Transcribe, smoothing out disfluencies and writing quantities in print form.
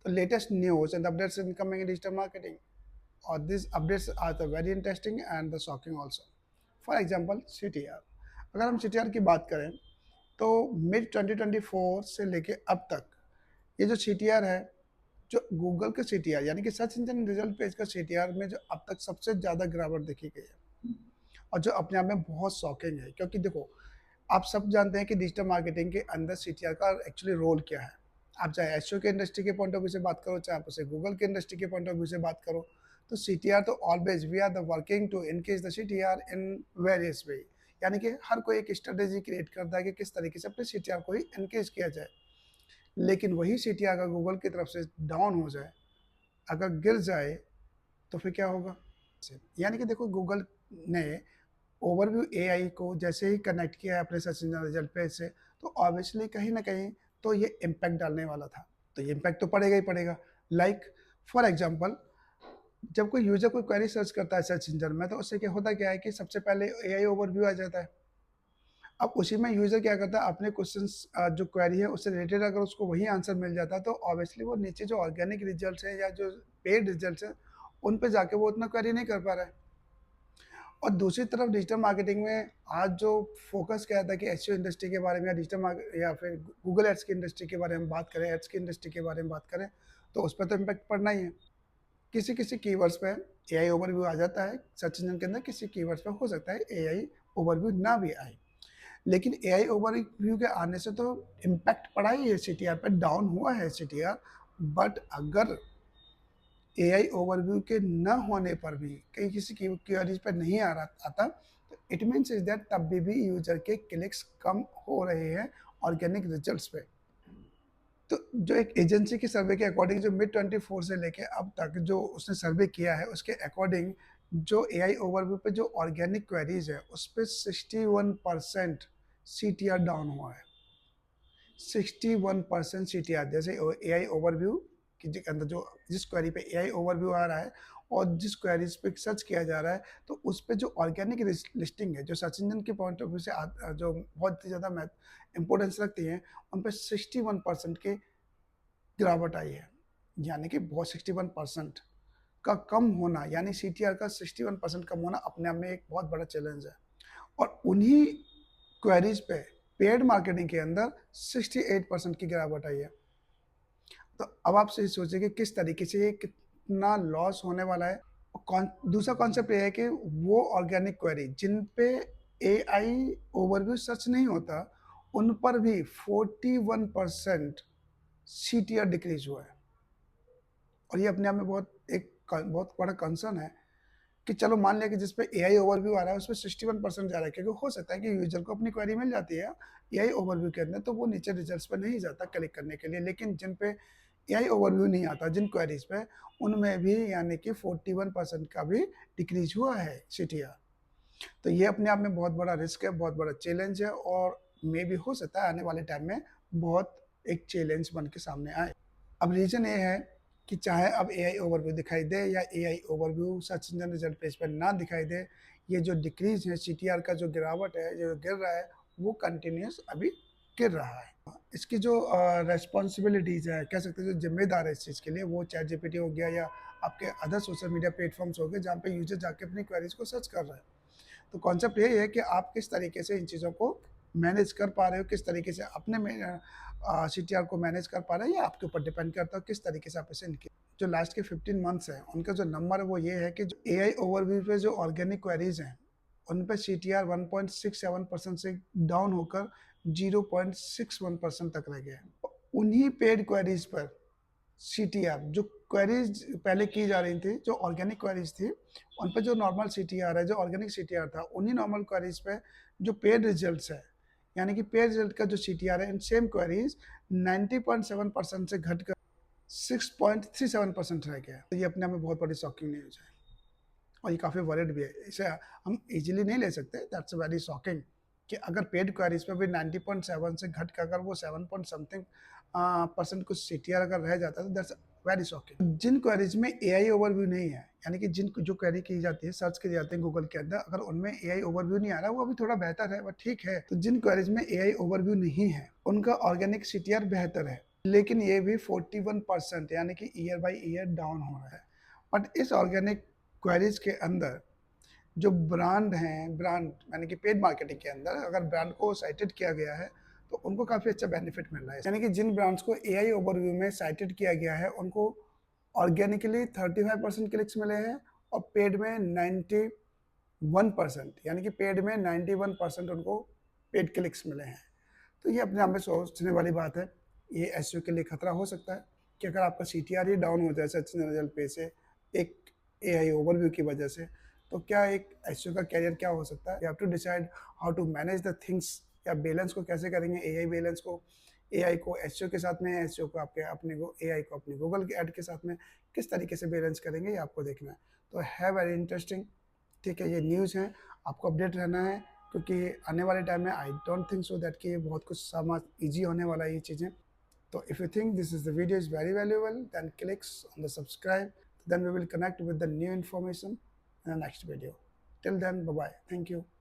latest news and updates incoming in digital marketing. Or these updates are the very interesting and the shocking also. For example, CTR. अगर हम CTR की बात करें तो mid 2024 से लेके अब तक ये जो CTR है, जो गूगल का CTR यानी कि सर्च इंजन रिजल्ट पेज का CTR में जो अब तक सबसे ज़्यादा गिरावट देखी गई है और जो अपने आप में बहुत शॉकिंग है, क्योंकि देखो आप सब जानते हैं कि डिजिटल मार्केटिंग के अंदर सीटीआर का एक्चुअली रोल क्या है। आप चाहे एसईओ के इंडस्ट्री के पॉइंट ऑफ व्यू से बात करो, चाहे आप उसे गूगल के इंडस्ट्री के पॉइंट ऑफ व्यू से बात करो, तो सीटीआर तो always we are the working to increase the CTR in various way. यानी कि हर कोई एक स्ट्रेटेजी क्रिएट करता है कि किस तरीके से अपने सीटीआर को ही इनक्रीज किया जाए। लेकिन वही सीटीआर अगर गूगल की तरफ से डाउन हो जाए, अगर गिर जाए, तो फिर क्या होगा? यानी कि देखो गूगल ने ओवरव्यू एआई को जैसे ही कनेक्ट किया है अपने सर्च इंजन रिजल्ट पेज से, तो ऑब्वियसली कहीं ना कहीं तो ये इम्पैक्ट डालने वाला था, तो ये इम्पैक्ट तो पड़ेगा ही पड़ेगा। लाइक फॉर एग्जांपल, जब कोई यूजर कोई क्वेरी सर्च करता है सर्च इंजन में, तो उससे क्या होता क्या है कि सबसे पहले एआई ओवरव्यू आ जाता है। अब उसी में यूजर क्या करता है, अपने क्वेश्चन जो क्वेरी है उससे रिलेटेड अगर उसको वही आंसर मिल जाता है, तो ऑब्वियसली वो नीचे जो ऑर्गेनिक रिजल्ट है या जो पेड रिजल्ट है उन पे जाके वो उतना क्वेरी नहीं कर पा रहा है। और दूसरी तरफ डिजिटल मार्केटिंग में आज जो फोकस किया था कि एसईओ इंडस्ट्री के बारे में या डिजिटल मार्केट या फिर गूगल एड्स की इंडस्ट्री के बारे में बात करें, एड्स की इंडस्ट्री के बारे में बात करें, तो उस पर तो इम्पैक्ट पड़ना ही है। किसी किसी कीवर्ड्स पे एआई ओवरव्यू आ जाता है सर्च इंजन के अंदर, किसी कीवर्ड्स पे हो सकता है एआई ओवरव्यू ना भी आए। लेकिन एआई ओवरव्यू के आने से तो इम्पैक्ट पड़ा ही है, सीटीआर पे डाउन हुआ है सीटीआर। बट अगर एआई ओवरव्यू के न होने पर भी कहीं किसी की क्वेरीज पर नहीं आता, तो इट मीन्स इज दैट तब भी यूजर के क्लिक्स कम हो रहे हैं ऑर्गेनिक रिजल्ट्स पे। तो जो एक एजेंसी की सर्वे के अकॉर्डिंग जो मिड 24 से लेके अब तक जो उसने सर्वे किया है, उसके अकॉर्डिंग जो एआई ओवरव्यू पे जो ऑर्गेनिक क्वेरीज है उस पर 61% सीटीआर डाउन हुआ है। 61% सीटीआर, जैसे एआई ओवरव्यू के अंदर जो जिस क्वेरी पे एआई ओवरव्यू आ रहा है और जिस क्वेरीज पे सर्च किया जा रहा है, तो उस पे जो ऑर्गेनिक लिस्टिंग है जो सर्च इंजन के पॉइंट ऑफ व्यू से जो बहुत ही ज़्यादा इंपॉर्टेंस रखती हैं, उन पे 61% की गिरावट आई है। यानी कि बहुत 61% का कम होना, यानी सीटीआर का 61% कम होना अपने आप में एक बहुत बड़ा चैलेंज है। और उन्हीं क्वेरीज पे पेड मार्केटिंग के अंदर 68% की गिरावट आई है। तो अब आप से सोचिए कि किस तरीके से ये कितना लॉस होने वाला है। दूसरा कॉन्सेप्ट ये है कि वो ऑर्गेनिक क्वेरी जिन पे एआई ओवरव्यू सर्च नहीं होता, उन पर भी 41% सीटीआर डिक्रीज हुआ है। और ये अपने आप में बहुत बड़ा कंसर्न है कि चलो मान लिया कि जिस पे एआई ओवरव्यू आ रहा है उस पर 61% जा रहा है, क्योंकि हो सकता है कि यूजर को अपनी क्वेरी मिल जाती है एआई ओवरव्यू के अंदर, तो वो नीचे रिजल्ट्स पर नहीं जाता क्लिक करने के लिए। लेकिन जिन पे एआई ओवरव्यू नहीं आता, जिन क्वेरीज पे, उनमें भी यानी कि 41% का भी डिक्रीज हुआ है सीटीआर। तो ये अपने आप में बहुत बड़ा रिस्क है, बहुत बड़ा चैलेंज है, और मे भी हो सकता है आने वाले टाइम में बहुत एक चैलेंज बन के सामने आए। अब रीज़न ये है कि चाहे अब एआई ओवरव्यू दिखाई दे या AI overview search engine result page पर ना दिखाई दे, ये जो डिक्रीज है सीटीआर का जो गिरावट है, जो गिर रहा है, वो कंटिन्यूस अभी गिर रहा है। इसकी जो रेस्पॉन्सिबिलिटीज़ है, कह सकते हैं जो जिम्मेदार है इस चीज़ के लिए, वो चैट जीपीटी हो गया या आपके अदर सोशल मीडिया प्लेटफॉर्म्स हो गए जहाँ पे यूजर जाके अपनी क्वेरीज को सर्च कर रहा है। तो कॉन्सेप्ट यही है कि आप किस तरीके से इन चीज़ों को मैनेज कर पा रहे हो, किस तरीके से अपने में सीटीआर को मैनेज कर पा रहे हैं, ये आपके ऊपर डिपेंड करता है किस तरीके से आप इसे इनके जो लास्ट के 15 मंथ्स हैं उनका जो नंबर है वो ये है कि जो एआई ओवरव्यू पे जो ऑर्गेनिक क्वेरीज हैं उन पे सीटीआर 1.67% से डाउन होकर 0.61% तक रह गया है। उन्हीं पेड क्वेरीज पर सीटीआर जो क्वेरीज पहले की जा रही थी, जो ऑर्गेनिक क्वेरीज थी, उन पे जो नॉर्मल सीटीआर है, जो ऑर्गेनिक सीटीआर था, उन्हीं नॉर्मल क्वेरीज पे जो पेड रिजल्ट्स है, यानी कि पेड रिजल्ट का जो सीटीआर है इन सेम क्वेरीज 90.7% से घटकर 6.37% रह गया। तो ये अपने आप में बहुत बड़ी शॉकिंग न्यूज है और ये काफ़ी वरिड भी है। इसे हम इजीली नहीं ले सकते, दैट्स वेरी शॉकिंग कि अगर पेड क्वेरीज पे भी 90.7 से घट कर अगर वो 7 पॉइंट समथिंग परसेंट कुछ सीटीआर अगर रह जाता है, तो दैट्स वेरी शॉकिंग। जिन क्वेरीज में एआई ओवरव्यू नहीं है, यानी कि जिन जो क्वेरी की जाती है, सर्च की जाती है गूगल के अंदर, अगर उनमें एआई ओवरव्यू नहीं आ रहा, वो अभी थोड़ा बेहतर है, वो ठीक है। तो जिन क्वेरीज में एआई ओवरव्यू नहीं है उनका ऑर्गेनिक सीटीआर बेहतर है। लेकिन ये भी 41% यानी कि ईयर बाय ईयर डाउन हो रहा है। बट इस ऑर्गेनिक क्वेरीज के अंदर जो ब्रांड हैं, ब्रांड यानी कि पेड मार्केटिंग के अंदर अगर ब्रांड को साइटेड किया गया है, तो उनको काफ़ी अच्छा बेनिफिट मिल रहा है। यानी कि जिन ब्रांड्स को एआई ओवरव्यू में साइटेड किया गया है, उनको ऑर्गेनिकली 35% क्लिक्स मिले हैं और पेड में 91%, यानी कि पेड में 91% उनको पेड क्लिक्स मिले हैं। तो ये अपने आप में सोचने वाली बात है। ये एसईओ के लिए खतरा हो सकता है कि अगर आपका सीटीआर ही डाउन हो जाए सर्च इंजन रिजल्ट पे से एक एआई ओवरव्यू की वजह से, तो क्या एक एसईओ का कैरियर क्या हो सकता है। You have to decide how to manage the things, या बैलेंस को कैसे करेंगे, एआई बैलेंस को, एआई को एसईओ के साथ में, एसईओ को आपके अपने को एआई को अपने गूगल के ऐड के साथ में किस तरीके से बैलेंस करेंगे, ये आपको देखना है। तो है वेरी इंटरेस्टिंग। ठीक है, ये न्यूज़ है, आपको अपडेट रहना है, क्योंकि आने वाले टाइम में I don't think so that कि ये बहुत कुछ समाज ईजी होने वाला है ये चीज़ें। So if you think this is the video is very valuable, then clicks on the subscribe. Then we will connect with the new information in the next video. Till then, bye bye. Thank you.